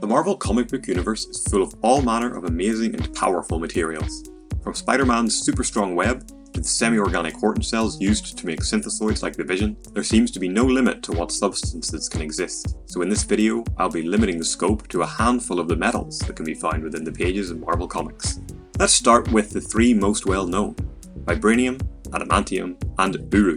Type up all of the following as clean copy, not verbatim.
The Marvel comic book universe is full of all manner of amazing and powerful materials. From Spider-Man's super strong web to the semi-organic Horton cells used to make synthesoids like the Vision, there seems to be no limit to what substances can exist. So in this video, I'll be limiting the scope to a handful of the metals that can be found within the pages of Marvel Comics. Let's start with the three most well known: Vibranium, Adamantium, and Uru.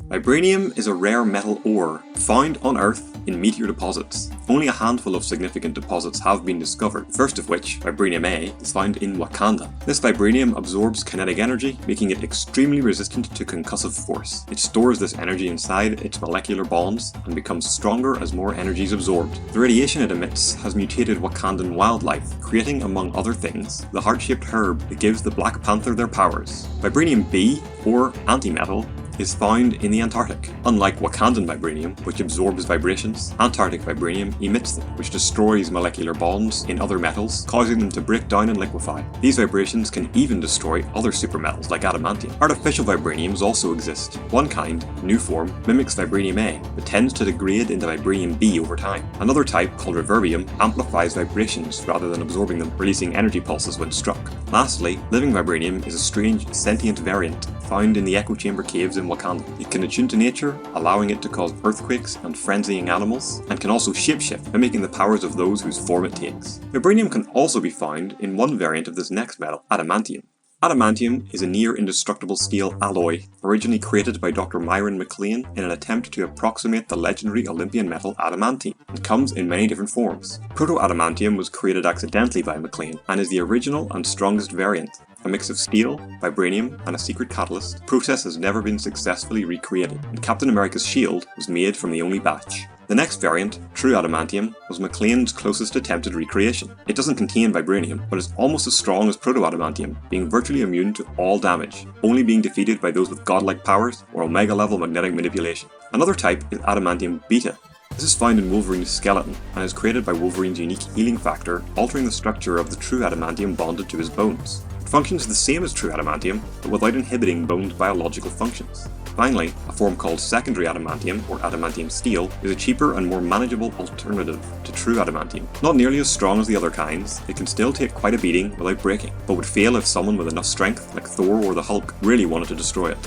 Vibranium is a rare metal ore found on Earth in meteor deposits. Only a handful of significant deposits have been discovered, the first of which, Vibranium A, is found in Wakanda. This vibranium absorbs kinetic energy, making it extremely resistant to concussive force. It stores this energy inside its molecular bonds and becomes stronger as more energy is absorbed. The radiation it emits has mutated Wakandan wildlife, creating, among other things, the heart-shaped herb that gives the Black Panther their powers. Vibranium B, or antimetal, is found in the Antarctic. Unlike Wakandan vibranium, which absorbs vibrations, Antarctic vibranium emits them, which destroys molecular bonds in other metals, causing them to break down and liquefy. These vibrations can even destroy other supermetals like adamantium. Artificial vibraniums also exist. One kind, new form, mimics vibranium A, but tends to degrade into vibranium B over time. Another type, called reverbium, amplifies vibrations rather than absorbing them, releasing energy pulses when struck. Lastly, living vibranium is a strange sentient variant found in the echo chamber caves in Wakanda. It can attune to nature, allowing it to cause earthquakes and frenzying animals, and can also shapeshift, mimicking the powers of those whose form it takes. Vibranium can also be found in one variant of this next metal, Adamantium. Adamantium is a near-indestructible steel alloy, originally created by Dr. Myron McLean in an attempt to approximate the legendary Olympian metal Adamantine. It comes in many different forms. Proto-Adamantium was created accidentally by McLean, and is the original and strongest variant. A mix of steel, vibranium, and a secret catalyst, the process has never been successfully recreated, and Captain America's shield was made from the only batch. The next variant, True Adamantium, was McLean's closest attempted recreation. It doesn't contain vibranium, but is almost as strong as Proto-Adamantium, being virtually immune to all damage, only being defeated by those with godlike powers or Omega-level magnetic manipulation. Another type is Adamantium Beta. This is found in Wolverine's skeleton, and is created by Wolverine's unique healing factor, altering the structure of the true adamantium bonded to his bones. It functions the same as true adamantium, but without inhibiting bone's biological functions. Finally, a form called secondary adamantium, or adamantium steel, is a cheaper and more manageable alternative to true adamantium. Not nearly as strong as the other kinds, it can still take quite a beating without breaking, but would fail if someone with enough strength, like Thor or the Hulk, really wanted to destroy it.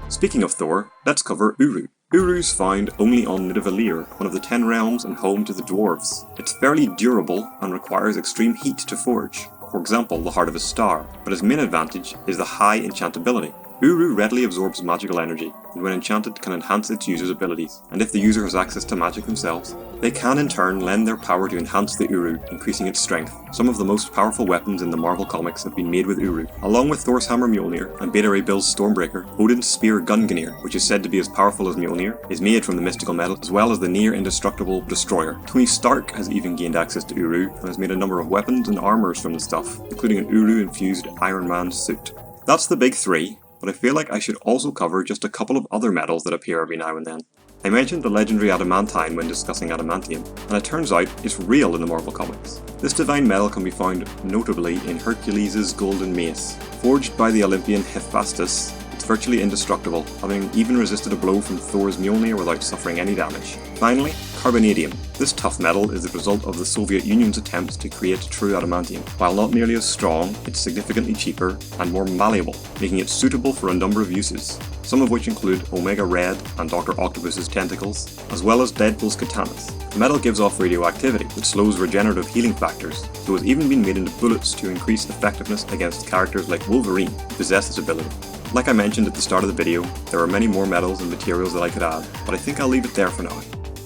Speaking of Thor, let's cover Uru. Uru is found only on Nidavellir, one of the 10 realms and home to the dwarves. It's fairly durable and requires extreme heat to forge, for example the heart of a star, but its main advantage is the high enchantability. Uru readily absorbs magical energy, and when enchanted can enhance its user's abilities, and if the user has access to magic themselves, they can in turn lend their power to enhance the Uru, increasing its strength. Some of the most powerful weapons in the Marvel Comics have been made with Uru, along with Thor's hammer Mjolnir and Beta Ray Bill's Stormbreaker. Odin's spear Gungnir, which is said to be as powerful as Mjolnir, is made from the mystical metal, as well as the near-indestructible Destroyer. Tony Stark has even gained access to Uru, and has made a number of weapons and armors from the stuff, including an Uru-infused Iron Man suit. That's the big three, but I feel like I should also cover just a couple of other metals that appear every now and then. I mentioned the legendary Adamantine when discussing adamantium, and it turns out it's real in the Marvel Comics. This divine metal can be found notably in Hercules' golden mace. Forged by the Olympian Hephaestus, it's virtually indestructible, having even resisted a blow from Thor's Mjolnir without suffering any damage. Finally, Carbonadium. This tough metal is the result of the Soviet Union's attempts to create true adamantium. While not nearly as strong, it's significantly cheaper and more malleable, making it suitable for a number of uses, some of which include Omega Red and Dr. Octopus's tentacles, as well as Deadpool's katanas. The metal gives off radioactivity, which slows regenerative healing factors, so it's even been made into bullets to increase effectiveness against characters like Wolverine, who possess this ability. Like I mentioned at the start of the video, there are many more metals and materials that I could add, but I think I'll leave it there for now.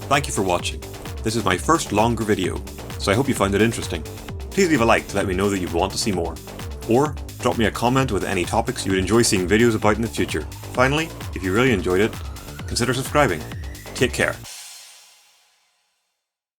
Thank you for watching. This is my first longer video, so I hope you found it interesting. Please leave a like to let me know that you'd want to see more. Or drop me a comment with any topics you would enjoy seeing videos about in the future. Finally, if you really enjoyed it, consider subscribing. Take care.